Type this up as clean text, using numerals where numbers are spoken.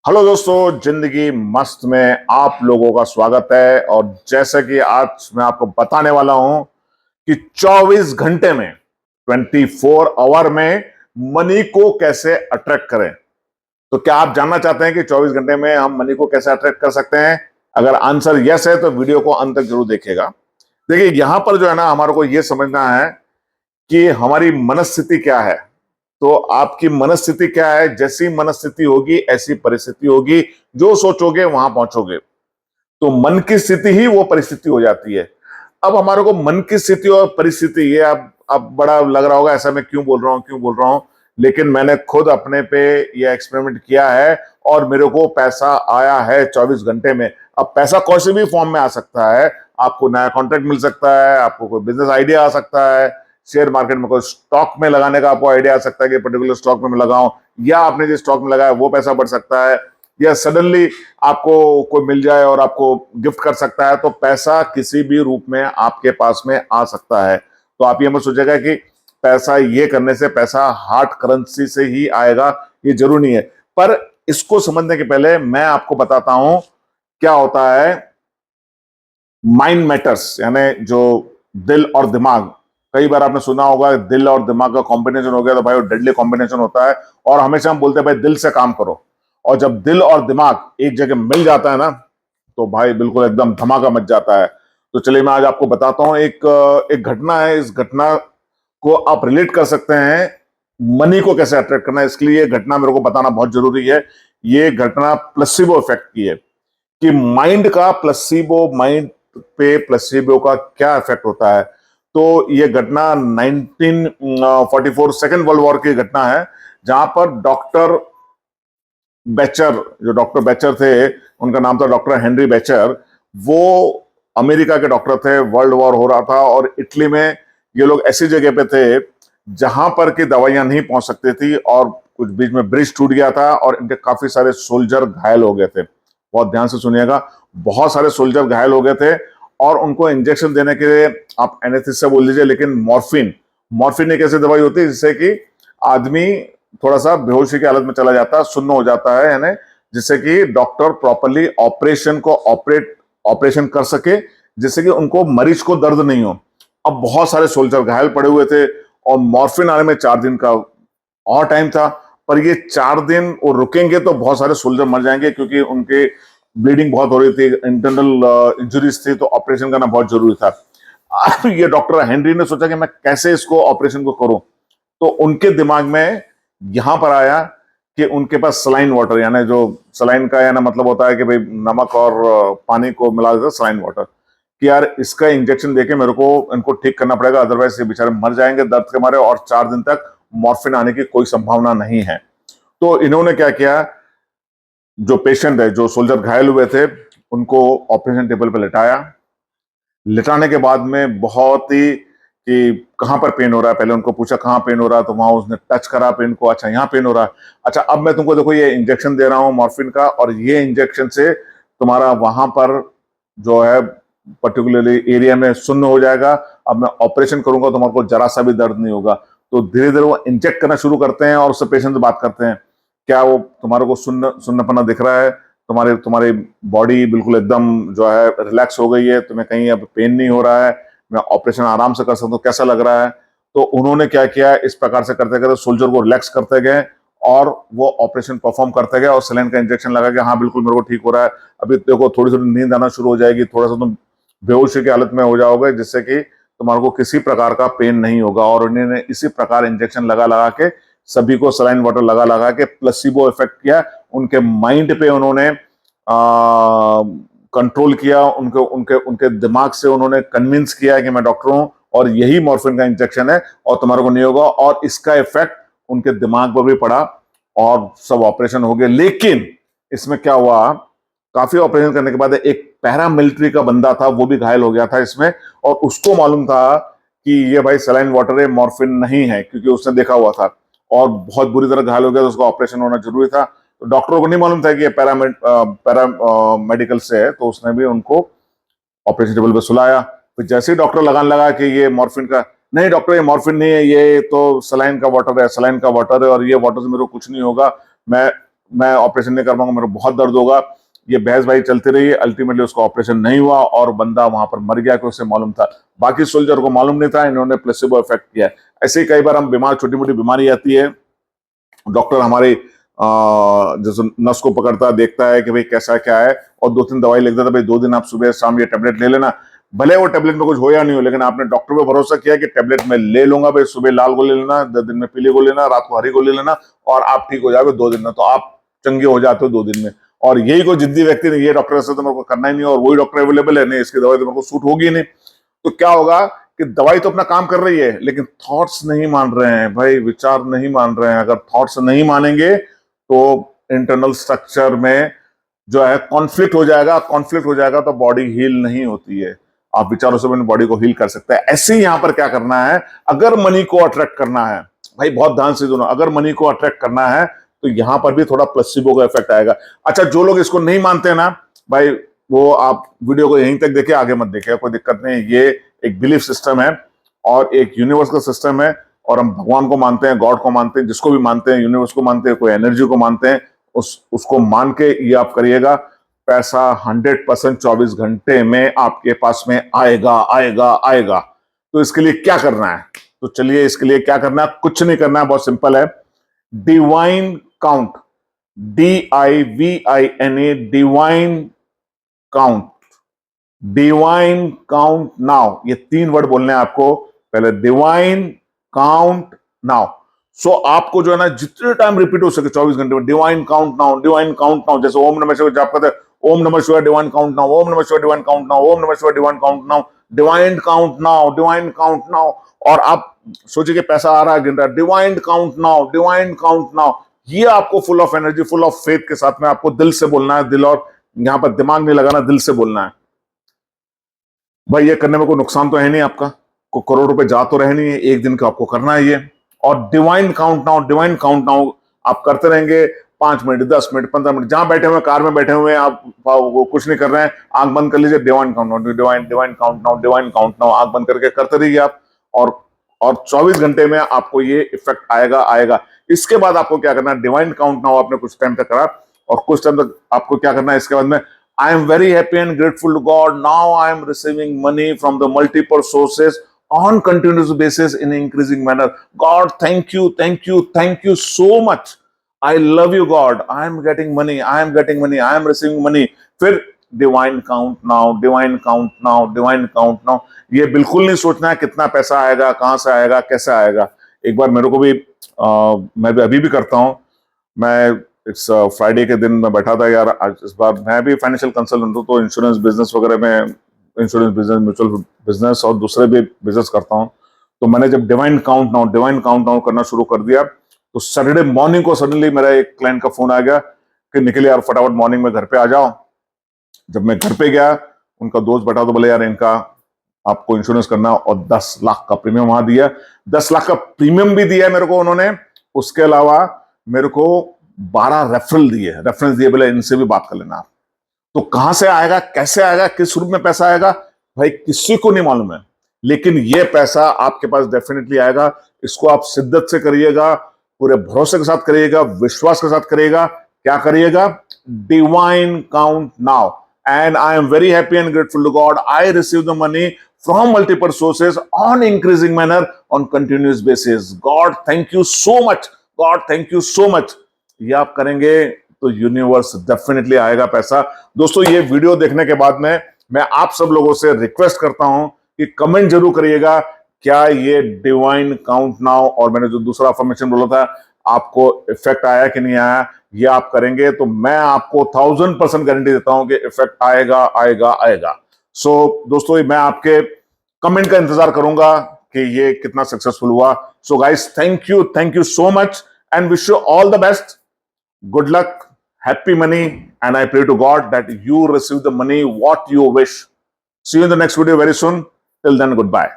Hello दोस्तों, जिंदगी मस्त में आप लोगों का स्वागत है। और जैसे कि आज मैं आपको बताने वाला हूं कि 24 घंटे में 24 आवर में मनी को कैसे अट्रैक्ट करें। तो क्या आप जानना चाहते हैं कि 24 घंटे में हम मनी को कैसे अट्रैक्ट कर सकते हैं? अगर आंसर यस है तो वीडियो को अंत तक जरूर देखिएगा। देखिए, यहां पर जो है ना, हमारे को यह समझना है कि हमारी मनस्थिति क्या है। तो आपकी मनस्थिति क्या है? जैसी मनस्थिति होगी ऐसी परिस्थिति होगी। जो सोचोगे वहां पहुंचोगे। तो मन की स्थिति ही वो परिस्थिति हो जाती है। अब हमारे को मन की स्थिति और परिस्थिति, ये अब बड़ा लग रहा होगा ऐसा मैं क्यों बोल रहा हूं, लेकिन मैंने खुद अपने पे ये एक्सपेरिमेंट किया है और मेरे को पैसा आया है 24 घंटे में। अब पैसा कोई से भी फॉर्म में आ सकता है। आपको नया कॉन्ट्रैक्ट मिल सकता है, आपको कोई बिजनेस आइडिया आ सकता है, शेयर मार्केट में कोई स्टॉक में लगाने का आपको आइडिया आ सकता है कि पर्टिकुलर स्टॉक में मैं लगाऊं, या आपने जिस स्टॉक में लगाया वो पैसा बढ़ सकता है, या सडनली आपको कोई मिल जाए और आपको गिफ्ट कर सकता है। तो पैसा किसी भी रूप में आपके पास में आ सकता है। तो आप ये मत सोचेगा कि पैसा ये करने से, पैसा हार्ड करेंसी से ही आएगा, ये जरूरी नहीं है। पर इसको समझने के पहले मैं आपको बताता हूं क्या होता है माइंड मैटर्स, यानी जो दिल और दिमाग। कई बार आपने सुना होगा दिल और दिमाग का कॉम्बिनेशन हो गया तो भाई वो डेडली कॉम्बिनेशन होता है। और हमेशा हम बोलते हैं भाई दिल से काम करो। और जब दिल और दिमाग एक जगह मिल जाता है ना, तो भाई बिल्कुल एकदम धमाका मच जाता है। तो चलिए मैं आज आपको बताता हूं एक घटना है। इस घटना को आप रिलेट कर सकते हैं मनी को कैसे अट्रैक्ट करना है। इसके लिए ये घटना मेरे को बताना बहुत जरूरी है। ये घटना प्लेसिबो इफेक्ट की है कि माइंड पे प्लेसिबो का क्या इफेक्ट होता है। तो ये घटना 1944 सेकेंड वर्ल्ड वॉर की घटना है, जहां पर जो डॉक्टर बेचर थे, उनका नाम था डॉक्टर हेनरी बेचर। वो अमेरिका के डॉक्टर थे। वर्ल्ड वॉर हो रहा था और इटली में ये लोग ऐसी जगह पे थे जहां पर की दवाइयां नहीं पहुंच सकती थी, और कुछ बीच में ब्रिज टूट गया था और इनके काफी सारे सोल्जर घायल हो गए थे। बहुत ध्यान से सुनिएगा, बहुत सारे सोल्जर घायल हो गए थे और उनको इंजेक्शन देने के लिए, आप एनेस्थीसिया बोल लीजिए, लेकिन मॉर्फिन एक ऐसी दवाई होती है जिससे कि आदमी थोड़ा सा बेहोशी की हालत में चला जाता है, सुन्न हो जाता है, यानी जिससे कि डॉक्टर प्रॉपरली ऑपरेशन कर सके, जिससे कि उनको मरीज को दर्द नहीं हो। अब बहुत सारे सोल्जर घायल पड़े हुए थे और मॉर्फिन आने में 4 दिन का और टाइम था। पर ये 4 दिन वो रुकेंगे तो बहुत सारे सोल्जर मर जाएंगे, क्योंकि उनके ब्लीडिंग बहुत हो रही थी, इंटरनल इंजरीज थी, तो ऑपरेशन करना बहुत जरूरी था। अब ये डॉक्टर हेनरी ने सोचा कि मैं कैसे इसको ऑपरेशन को करूं। तो उनके दिमाग में यहां पर आया कि उनके पास सलाइन वाटर, यानी जो सलाइन का यानी मतलब होता है कि भाई नमक और पानी को मिला देता सलाइन वाटर, कि यार इसका इंजेक्शन देके मेरे को इनको ठीक करना पड़ेगा, अदरवाइज ये बेचारे मर जाएंगे दर्द के मारे, और 4 दिन तक मॉर्फिन आने की कोई संभावना नहीं है। तो इन्होंने क्या किया, जो पेशेंट है, जो सोल्जर घायल हुए थे, उनको ऑपरेशन टेबल पर लिटाया। लिटाने के बाद में बहुत ही कि कहां पर पेन हो रहा है, पहले उनको पूछा कहां पेन हो रहा है, तो वहां उसने टच करा पेन को, अच्छा यहाँ पेन हो रहा है, अच्छा अब मैं तुमको देखो ये इंजेक्शन दे रहा हूं मॉर्फिन का, और ये इंजेक्शन से तुम्हारा वहां पर जो है पर्टिकुलरली एरिया में सुन्न हो जाएगा। अब मैं ऑपरेशन करूंगा तो तुम्हारे को जरा सा भी दर्द नहीं होगा। तो धीरे धीरे वो इंजेक्ट करना शुरू करते हैं और उससे पेशेंट से बात करते हैं, क्या वो तुम्हारे को सुन्नपना दिख रहा है, तुम्हारी बॉडी बिल्कुल एकदम जो है रिलैक्स हो गई है, तुम्हें कहीं अब पेन नहीं हो रहा है, मैं ऑपरेशन आराम से कर सकता हूँ, कैसा लग रहा है। तो उन्होंने क्या किया, इस प्रकार से करते करते सोल्जर को रिलैक्स करते गए और वो ऑपरेशन परफॉर्म करते गए और सलाइन का इंजेक्शन लगा के, हाँ बिल्कुल मेरे को ठीक हो रहा है, अभी देखो थोड़ी थोड़ी नींद आना शुरू हो जाएगी, थोड़ा सा तुम बेहोशी की हालत में हो जाओगे, जिससे कि तुम्हारे को किसी प्रकार का पेन नहीं होगा। और उन्होंने इसी प्रकार इंजेक्शन लगा लगा के सभी को सलाइन वाटर लगा लगा के प्लेसिबो इफेक्ट किया। उनके माइंड पे उन्होंने कंट्रोल किया, उनके उनके उनके दिमाग से उन्होंने कन्विंस किया कि मैं डॉक्टर हूं और यही मॉर्फिन का इंजेक्शन है और तुम्हारे को नहीं होगा। और इसका इफेक्ट उनके दिमाग पर भी पड़ा और सब ऑपरेशन हो गए। लेकिन इसमें क्या हुआ, काफी ऑपरेशन करने के बाद एक पैरामिलिट्री का बंदा था, वो भी घायल हो गया था इसमें, और उसको मालूम था कि ये भाई सलाइन वाटर है, मॉर्फिन नहीं है, क्योंकि उसने देखा हुआ था और बहुत बुरी तरह घायल हो गया, तो उसका ऑपरेशन होना जरूरी था। तो डॉक्टरों को नहीं मालूम था कि ये पैरा मेडिकल से है, तो उसने भी उनको ऑपरेशन टेबल पे सुलाया। फिर जैसे ही डॉक्टर लगाने लगा कि ये मॉर्फिन का, नहीं डॉक्टर ये मॉर्फिन नहीं है, ये तो सलाइन का वाटर है, सलाइन का वाटर है, और ये वाटर से मेरे को कुछ नहीं होगा, मैं मैं ऑपरेशन नहीं कर पाऊंगा, मेरे को बहुत दर्द होगा। ये बहसबाजी चलती रही, अल्टीमेटली उसका ऑपरेशन नहीं हुआ और बंदा वहां पर मर गया, कि उसे मालूम था। बाकी सोल्जर को मालूम नहीं था, इन्होंने प्लेसिबो इफेक्ट किया। ऐसे ही कई बार हम बीमार, छोटी मोटी बीमारी आती है, डॉक्टर हमारे जैसे नस को पकड़ता है, देखता है कि भाई कैसा क्या है, और 2-3 दवाई लिख देता है, भाई 2 दिन आप सुबह शाम ये टेबलेट ले लेना। भले वो टेबलेट में कुछ हो या नहीं हो, लेकिन आपने डॉक्टर पे भरोसा किया कि टेबलेट में ले लूंगा, भाई सुबह लाल गोली लेना, 10 दिन में पीली गोली लेना, रात को हरी गोली लेना, और आप ठीक हो जाओगे 2 दिन में, तो आप चंगे हो जाते हो 2 दिन में। और यही कोई जिद्दी व्यक्ति नहीं, ये डॉक्टर से तो मेरे को करना ही नहीं, और वही डॉक्टर अवेलेबल है नहीं, इसकी दवाई तो मेरे को सूट होगी नहीं, तो क्या होगा कि दवाई तो अपना काम कर रही है, लेकिन थॉट्स नहीं मान रहे हैं भाई, विचार नहीं मान रहे हैं। अगर थॉट्स नहीं मानेंगे तो इंटरनल स्ट्रक्चर में जो है कॉन्फ्लिक्ट हो जाएगा, कॉन्फ्लिक्ट हो जाएगा तो बॉडी हील नहीं होती है। आप विचारों से अपनी बॉडी को हील कर सकते हैं। ऐसे ही यहां पर क्या करना है, अगर मनी को अट्रैक्ट करना है, भाई बहुत ध्यान से सुनो, अगर मनी को अट्रैक्ट करना है तो यहां पर भी थोड़ा प्लेसिबो का इफेक्ट आएगा। अच्छा, जो लोग इसको नहीं मानते हैं ना भाई, वो आप वीडियो को यहीं तक देखे, आगे मत देखे, कोई दिक्कत नहीं। ये एक बिलीफ सिस्टम है और एक यूनिवर्स का सिस्टम है, और हम भगवान को मानते हैं, गॉड को मानते हैं, जिसको भी मानते हैं, यूनिवर्स को मानते हैं, कोई एनर्जी को मानते हैं, उसको मान के ये आप करिएगा। पैसा 100% 24 घंटे में आपके पास में आएगा, आएगा, आएगा। तो इसके लिए क्या करना है? तो चलिए, इसके लिए क्या करना है? कुछ नहीं करना है, बहुत सिंपल है। Divine count, DIVINA, divine count, divine count now, ये 3 वर्ड बोलने हैं आपको। पहले डिवाइन काउंट नाउ। सो आपको जो है ना, जितने टाइम रिपीट हो सके 24 घंटे में, divine count now, divine count now. जैसे ओम नमः शिवाय जाप करते हैं, ओम नमः शिवाय डिवाइन काउंट नाउ, ओम नमः शिवाय डिवाइन काउंट नाउ, ओम नमः शिवाय divine count now, divine count now, divine count now. और आप सोचिए कि पैसा आ रहा है, गिन रहा है, divine count now, divine count now. ये आपको full of energy, full of faith के साथ में आपको दिल से बोलना है। दिल, और यहां पर दिमाग नहीं लगाना, दिल से बोलना है। भाई ये करने में कोई नुकसान तो है नहीं आपका, कोई करोड़ रुपए जा तो रहे नहीं है, एक दिन का आपको करना है ये। और divine count now, divine count now आप करते रहेंगे। 5 मिनट, 10 मिनट, 15 मिनट, जहां बैठे हुए, कार में बैठे हुए, आप वो कुछ नहीं कर रहे हैं, आंख बंद कर लीजिए, divine count now, divine, divine count now, divine count now, आंख बंद करके करते रहिए आप। और 24 घंटे में आपको ये इफेक्ट आएगा, आएगा। इसके बाद आपको क्या करना है, डिवाइन काउंट नाउ आपने कुछ टाइम तक करा, और कुछ टाइम तक आपको क्या करना है, इसके बाद में, I am very happy and grateful to God. Now I am receiving money from the multiple sources on continuous basis in increasing manner. God, thank you, thank you, thank you so much. I love you, God. I am getting money. I am getting money. I am receiving money. फिर divine count now, divine count now, divine count now. ये बिल्कुल नहीं सोचना है कितना पैसा आएगा, कहां से आएगा, कैसे आएगा। एक बार मेरे को भी मैं भी अभी भी करता हूं। मैं इस फ्राइडे के दिन मैं बैठा था, यार आज इस बार मैं भी फाइनेंशियल कंसल्टेंट हूँ, तो इंश्योरेंस बिजनेस वगैरह में, इंश्योरेंस बिजनेस, म्यूचुअल बिजनेस और दूसरे भी बिजनेस करता हूँ। तो मैंने जब डिवाइन काउंट नाउ करना शुरू कर दिया, तो सैटरडे मॉर्निंग को सडनली मेरा एक क्लाइंट का फोन आ गया कि निखिल यार फटाफट मॉर्निंग में घर पे आ जाओ। जब मैं घर पे गया, उनका दोस्त बैठा, तो बोले यार इनका आपको इंश्योरेंस करना, और 10 लाख का प्रीमियम वहां दिया। 10 लाख का प्रीमियम भी दिया मेरे को उन्होंने। उसके अलावा मेरे को 12 रेफरेंस दिए, बोले इनसे भी बात कर लेना आप। तो कहां से आएगा, कैसे आएगा, किस रूप में पैसा आएगा, भाई किसी को नहीं मालूम है, लेकिन ये पैसा आपके पास डेफिनेटली आएगा। इसको आप शिद्दत से करिएगा, पूरे भरोसे के साथ करिएगा, विश्वास के साथ करिएगा। क्या करिएगा, divine count now, and I am very happy and grateful to God, I receive the money from multiple sources on increasing manner on continuous basis. God, thank you so much. God, thank you so much. ये आप करेंगे तो universe definitely आएगा पैसा। दोस्तों, ये video देखने के बाद में मैं आप सब लोगों से रिक्वेस्ट करता हूं कि कमेंट जरूर करिएगा, क्या ये डिवाइन काउंट नाउ और मैंने जो दूसरा अफर्मेशन बोला था, आपको इफेक्ट आया कि नहीं आया। ये आप करेंगे तो मैं आपको 1000% गारंटी देता हूं कि इफेक्ट आएगा, आएगा, आएगा। सो दोस्तों, मैं आपके कमेंट का इंतजार करूंगा कि ये कितना सक्सेसफुल हुआ। So guys, thank you so much and wish you all the best. Good luck, happy money, and I pray to God that you receive the money what you wish. See you in the next video very soon. Till then, goodbye.